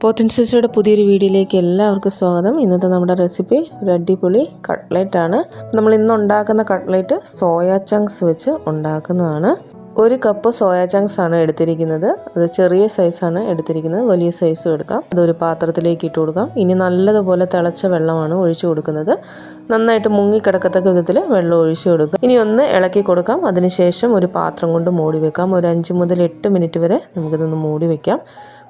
പോത്തൻസിയുടെ പുതിയൊരു വീഡിയോയിലേക്ക് എല്ലാവർക്കും സ്വാഗതം. ഇന്നത്തെ നമ്മുടെ റെസിപ്പി ഒരു അടിപൊളി കട്ട്ലേറ്റ് ആണ്. നമ്മൾ ഇന്ന് ഉണ്ടാക്കുന്ന കട്ട്ലേറ്റ് സോയാ ചങ്ക്സ് വെച്ച് ഉണ്ടാക്കുന്നതാണ്. 1 കപ്പ് സോയാ ചങ്ക്സ് ആണ് എടുത്തിരിക്കുന്നത്. അത് ചെറിയ സൈസാണ് എടുത്തിരിക്കുന്നത്, വലിയ സൈസും എടുക്കാം. അതൊരു പാത്രത്തിലേക്ക് ഇട്ട് കൊടുക്കാം. ഇനി നല്ലതുപോലെ തിളച്ച വെള്ളമാണ് ഒഴിച്ചു കൊടുക്കുന്നത്. നന്നായിട്ട് മുങ്ങിക്കിടക്കത്തക്ക വിധത്തിൽ വെള്ളം ഒഴിച്ചു കൊടുക്കുക. ഇനി ഒന്ന് ഇളക്കി കൊടുക്കാം. അതിനുശേഷം ഒരു പാത്രം കൊണ്ട് മൂടി വെക്കാം. ഒരു 5 മുതൽ 8 മിനിറ്റ് വരെ നമുക്കിതൊന്ന് മൂടി വെക്കാം.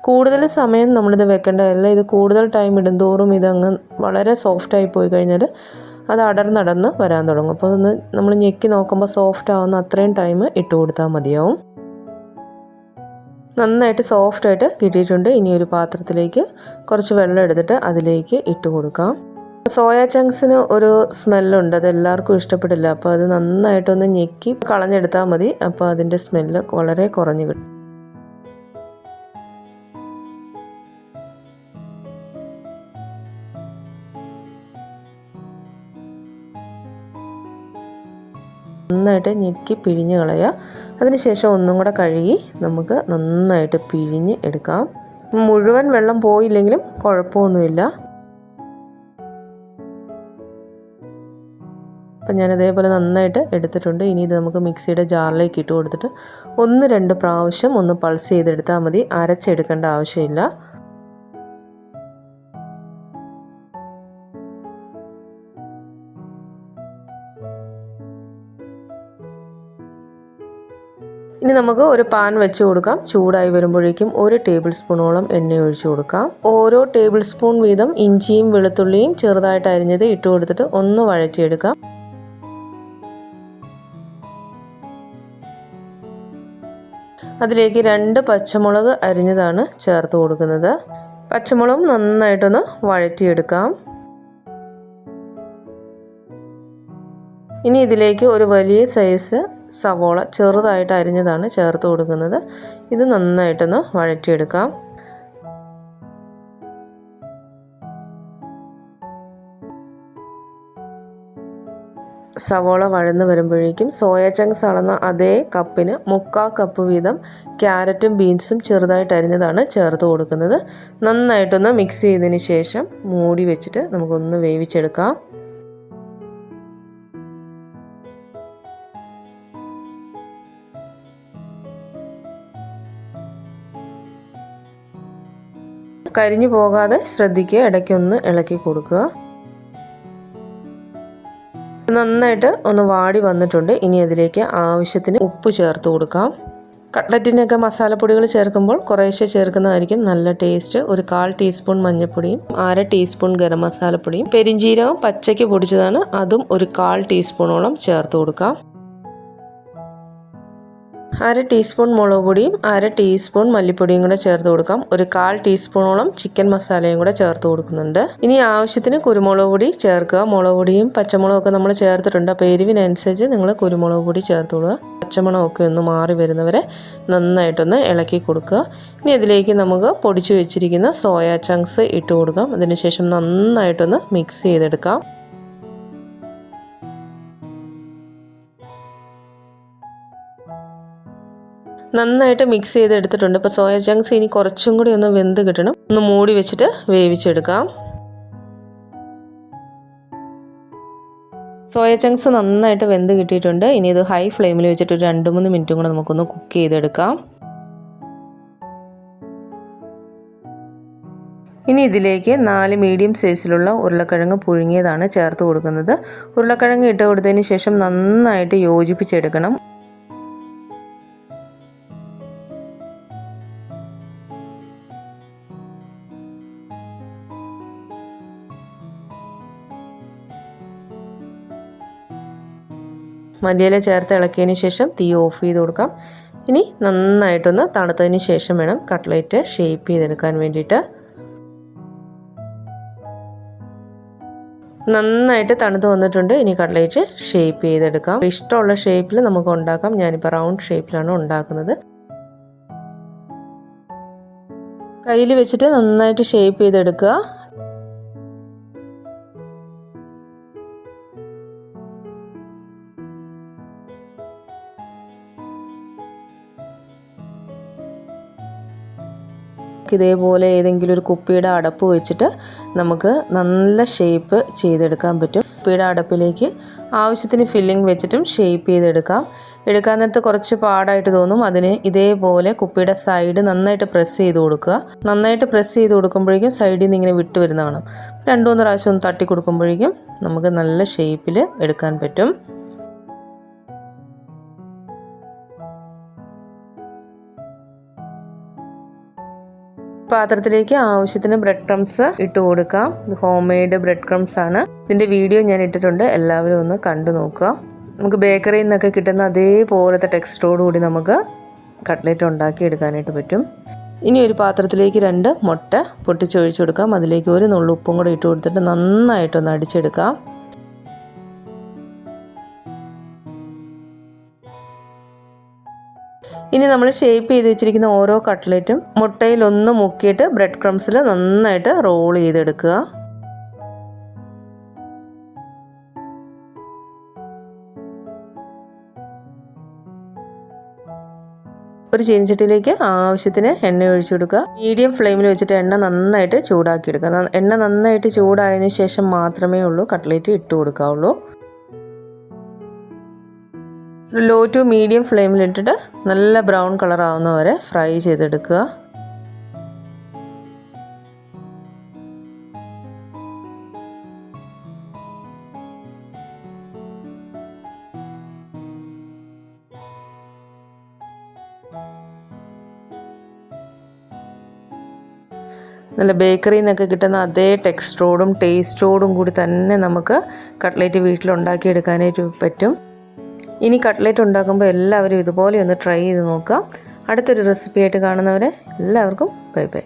കൂടുതൽ സമയം നമ്മളിത് വെക്കേണ്ടതല്ല. ഇത് കൂടുതൽ ടൈം ഇടുന്തോറും ഇതങ്ങ് വളരെ സോഫ്റ്റായി പോയി കഴിഞ്ഞാൽ അത് അടർന്നടന്ന് വരാൻ തുടങ്ങും. അപ്പോൾ ഒന്ന് നമ്മൾ ഞെക്കി നോക്കുമ്പോൾ സോഫ്റ്റ് ആവുന്ന അത്രയും ടൈം ഇട്ട് കൊടുത്താൽ മതിയാവും. നന്നായിട്ട് സോഫ്റ്റായിട്ട് കിട്ടിയിട്ടുണ്ട്. ഇനി ഒരു പാത്രത്തിലേക്ക് കുറച്ച് വെള്ളം എടുത്തിട്ട് അതിലേക്ക് ഇട്ട് കൊടുക്കാം. സോയാ ചങ്ക്സിന് ഒരു സ്മെല്ലുണ്ട്, അത് എല്ലാവർക്കും ഇഷ്ടപ്പെടില്ല. അപ്പോൾ അത് നന്നായിട്ടൊന്ന് ഞെക്കി കളഞ്ഞെടുത്താൽ മതി. അപ്പോൾ അതിൻ്റെ സ്മെല്ല് വളരെ കുറഞ്ഞു കിട്ടും. നന്നായിട്ട് ഞെക്കി പിഴിഞ്ഞ് കളയുക. അതിനുശേഷം ഒന്നും കൂടെ കഴുകി നമുക്ക് നന്നായിട്ട് പിഴിഞ്ഞ് എടുക്കാം. മുഴുവൻ വെള്ളം പോയില്ലെങ്കിലും കുഴപ്പമൊന്നുമില്ല. അപ്പം ഞാൻ അതേപോലെ നന്നായിട്ട് എടുത്തിട്ടുണ്ട്. ഇനി ഇത് നമുക്ക് മിക്സിയുടെ ജാറിലേക്ക് ഇട്ട് കൊടുത്തിട്ട് 1-2 പ്രാവശ്യം ഒന്ന് പൾസ് ചെയ്തെടുത്താൽ മതി. അരച്ചെടുക്കേണ്ട ആവശ്യമില്ല. ഇനി നമുക്ക് ഒരു പാൻ വെച്ച് കൊടുക്കാം. ചൂടായി വരുമ്പോഴേക്കും 1 ടേബിൾ സ്പൂണോളം എണ്ണ ഒഴിച്ചു കൊടുക്കാം. ഓരോ ടേബിൾ സ്പൂൺ വീതം ഇഞ്ചിയും വെളുത്തുള്ളിയും ചെറുതായിട്ട് അരിഞ്ഞത് ഇട്ട് കൊടുത്തിട്ട് ഒന്ന് വഴറ്റിയെടുക്കാം. അതിലേക്ക് 2 പച്ചമുളക് അരിഞ്ഞതാണ് ചേർത്ത് കൊടുക്കുന്നത്. പച്ചമുളകും നന്നായിട്ടൊന്ന് വഴറ്റിയെടുക്കാം. ഇനി ഇതിലേക്ക് ഒരു വലിയ സൈസ് സവോള ചെറുതായിട്ട് അരിഞ്ഞതാണ് ചേർത്ത് കൊടുക്കുന്നത്. ഇത് നന്നായിട്ടൊന്ന് വഴറ്റിയെടുക്കാം. സവോള വഴന്ന് വരുമ്പോഴേക്കും സോയാ ചങ്ക്സ് അളന്ന അതേ കപ്പിന് 3/4 കപ്പ് വീതം ക്യാരറ്റും ബീൻസും ചെറുതായിട്ട് അരിഞ്ഞതാണ് ചേർത്ത് കൊടുക്കുന്നത്. നന്നായിട്ടൊന്ന് മിക്സ് ചെയ്തതിന് ശേഷം മൂടി വെച്ചിട്ട് നമുക്കൊന്ന് വേവിച്ചെടുക്കാം. കരിഞ്ഞു പോകാതെ ശ്രദ്ധിക്കുക. ഇടയ്ക്കൊന്ന് ഇളക്കി കൊടുക്കുക. നന്നായിട്ട് ഒന്ന് വാടി വന്നിട്ടുണ്ട്. ഇനി അതിലേക്ക് ആവശ്യത്തിന് ഉപ്പ് ചേർത്ത് കൊടുക്കാം. കട്ട്ലറ്റിനൊക്കെ മസാലപ്പൊടികൾ ചേർക്കുമ്പോൾ കുറേശ്ശെ ചേർക്കുന്നതായിരിക്കും നല്ല ടേസ്റ്റ്. ഒരു 1/4 ടീസ്പൂൺ മഞ്ഞൾപ്പൊടിയും 1/2 ടീസ്പൂൺ ഗരം മസാലപ്പൊടിയും പെരിഞ്ജീരകം പച്ചയ്ക്ക് പൊടിച്ചതാണ്, അതും ഒരു 1/4 ടീസ്പൂണോളം ചേർത്ത് കൊടുക്കാം. 1/2 ടീസ്പൂൺ മുളക് പൊടിയും 1/2 ടീസ്പൂൺ മല്ലിപ്പൊടിയും കൂടെ ചേർത്ത് കൊടുക്കാം. ഒരു 1/4 ടീസ്പൂണോളം ചിക്കൻ മസാലയും കൂടെ ചേർത്ത് കൊടുക്കുന്നുണ്ട്. ഇനി ആവശ്യത്തിന് കുരുമുളക് പൊടി ചേർക്കുക. മുളക് പൊടിയും പച്ചമുളകൊക്കെ നമ്മൾ ചേർത്തിട്ടുണ്ട്. അപ്പോൾ എരിവിനനുസരിച്ച് നിങ്ങൾ കുരുമുളക് പൊടി ചേർത്ത് കൊടുക്കുക. പച്ചമുളകൊക്കെ ഒന്ന് മാറി വരുന്നവരെ നന്നായിട്ടൊന്ന് ഇളക്കി കൊടുക്കുക. ഇനി ഇതിലേക്ക് നമുക്ക് പൊടിച്ചു വെച്ചിരിക്കുന്ന സോയാ ചങ്ക്സ് ഇട്ട് കൊടുക്കാം. അതിനുശേഷം നന്നായിട്ടൊന്ന് മിക്സ് ചെയ്തെടുക്കാം. നന്നായിട്ട് മിക്സ് ചെയ്തെടുത്തിട്ടുണ്ട്. ഇപ്പോൾ സോയാ ചങ്ക്സ് ഇനി കുറച്ചും കൂടി ഒന്ന് വെന്ത് കിട്ടണം. ഒന്ന് മൂടി വെച്ചിട്ട് വേവിച്ചെടുക്കാം. സോയാ ചങ്ക്സ് നന്നായിട്ട് വെന്ത് കിട്ടിയിട്ടുണ്ട്. ഇനി ഇത് ഹൈ ഫ്ലെയിമിൽ വെച്ചിട്ട് ഒരു 2-3 മിനിറ്റും കൂടെ നമുക്കൊന്ന് കുക്ക് ചെയ്തെടുക്കാം. ഇനി ഇതിലേക്ക് 4 മീഡിയം സൈസിലുള്ള ഉരുളക്കിഴങ്ങ് പുഴുങ്ങിയതാണ് ചേർത്ത് കൊടുക്കുന്നത്. ഉരുളക്കിഴങ്ങ് ഇട്ട് കൊടുത്തതിന് ശേഷം നന്നായിട്ട് യോജിപ്പിച്ചെടുക്കണം. മല്ലിയില ചേർത്ത് ഇളക്കിയതിന് ശേഷം തീ ഓഫ് ചെയ്ത് കൊടുക്കാം. ഇനി നന്നായിട്ടൊന്ന് തണുത്തതിന് ശേഷം വേണം കട്ട്ലേറ്റ് ഷേപ്പ് ചെയ്തെടുക്കാൻ വേണ്ടിയിട്ട്. നന്നായിട്ട് തണുത്ത് വന്നിട്ടുണ്ട്. ഇനി കട്ട്ലേറ്റ് ഷേപ്പ് ചെയ്തെടുക്കാം. ഇഷ്ടമുള്ള ഷേപ്പിൽ നമുക്ക് ഉണ്ടാക്കാം. ഞാനിപ്പോൾ റൗണ്ട് ഷേപ്പിലാണ് ഉണ്ടാക്കുന്നത്. കയ്യിൽ വെച്ചിട്ട് നന്നായിട്ട് ഷേപ്പ് ചെയ്തെടുക്കുക. ഇതേപോലെ ഏതെങ്കിലും ഒരു കുപ്പിയുടെ അടപ്പ് വെച്ചിട്ട് നമുക്ക് നല്ല ഷേപ്പ് ചെയ്തെടുക്കാൻ പറ്റും. കുപ്പിയുടെ അടപ്പിലേക്ക് ആവശ്യത്തിന് ഫില്ലിംഗ് വെച്ചിട്ടും ഷേപ്പ് ചെയ്തെടുക്കാം. എടുക്കാൻ നേരത്ത് കുറച്ച് പാടായിട്ട് തോന്നും. അതിന് ഇതേപോലെ കുപ്പിയുടെ സൈഡ് നന്നായിട്ട് പ്രസ് ചെയ്ത് കൊടുക്കുക. നന്നായിട്ട് പ്രസ് ചെയ്ത് കൊടുക്കുമ്പോഴേക്കും സൈഡിൽ നിന്ന് ഇങ്ങനെ വിട്ട് വരുന്ന കാണാം. 2-3 പ്രാവശ്യം ഒന്ന് തട്ടി കൊടുക്കുമ്പോഴേക്കും നമുക്ക് നല്ല ഷേപ്പിൽ എടുക്കാൻ പറ്റും. പാത്രത്തിലേക്ക് ആവശ്യത്തിന് ബ്രെഡ് ക്രംസ് ഇട്ട് കൊടുക്കാം. ഇത് ഹോം മെയ്ഡ് ബ്രെഡ് ക്രംസ് ആണ്. ഇതിൻ്റെ വീഡിയോ ഞാൻ ഇട്ടിട്ടുണ്ട്, എല്ലാവരും ഒന്ന് കണ്ടു നോക്കുക. നമുക്ക് ബേക്കറിയിൽ നിന്നൊക്കെ കിട്ടുന്ന അതേപോലത്തെ ടെക്സ്റ്ററോടുകൂടി നമുക്ക് കട്ട്ലേറ്റ് ഉണ്ടാക്കി എടുക്കാനായിട്ട് പറ്റും. ഇനി ഒരു പാത്രത്തിലേക്ക് 2 മുട്ട പൊട്ടിച്ചൊഴിച്ച് കൊടുക്കാം. അതിലേക്ക് ഒരു നുള്ളു ഉപ്പും കൂടെ ഇട്ട് കൊടുത്തിട്ട് നന്നായിട്ടൊന്ന് അടിച്ചെടുക്കാം. ഇനി നമ്മൾ ഷേപ്പ് ചെയ്ത് വെച്ചിരിക്കുന്ന ഓരോ കട്ട്ലേറ്റും മുട്ടയിൽ ഒന്ന് മുക്കിയിട്ട് ബ്രെഡ് ക്രംസിൽ നന്നായിട്ട് റോൾ ചെയ്തെടുക്കുക. ഒരു ചീനച്ചട്ടിയിലേക്ക് ആവശ്യത്തിന് എണ്ണ ഒഴിച്ചു കൊടുക്കുക. മീഡിയം ഫ്ലെയിമിൽ വെച്ചിട്ട് എണ്ണ നന്നായിട്ട് ചൂടാക്കി എടുക്കുക. എണ്ണ നന്നായിട്ട് ചൂടായതിനു ശേഷം മാത്രമേ ഉള്ളൂ കട്ട്ലേറ്റ് ഇട്ട് കൊടുക്കാവുള്ളൂ. ലോ ടു മീഡിയം ഫ്ലെയിമിലിട്ടിട്ട് നല്ല ബ്രൗൺ കളർ ആവുന്നവരെ ഫ്രൈ ചെയ്തെടുക്കുക. നല്ല ബേക്കറിയിൽ നിന്നൊക്കെ കിട്ടുന്ന അതേ ടെക്സ്റ്ററോടും ടേസ്റ്റോടും കൂടി തന്നെ നമുക്ക് കട്ട്ലേറ്റ് വീട്ടിലുണ്ടാക്കിയെടുക്കാനായിട്ട് പറ്റും. ഇനി കട്ട്ലേറ്റ് ഉണ്ടാക്കുമ്പോൾ എല്ലാവരും ഇതുപോലെ ഒന്ന് ട്രൈ ചെയ്ത് നോക്കുക. അടുത്തൊരു റെസിപ്പിയായിട്ട് കാണുന്നവരെ എല്ലാവർക്കും ബൈ ബൈ.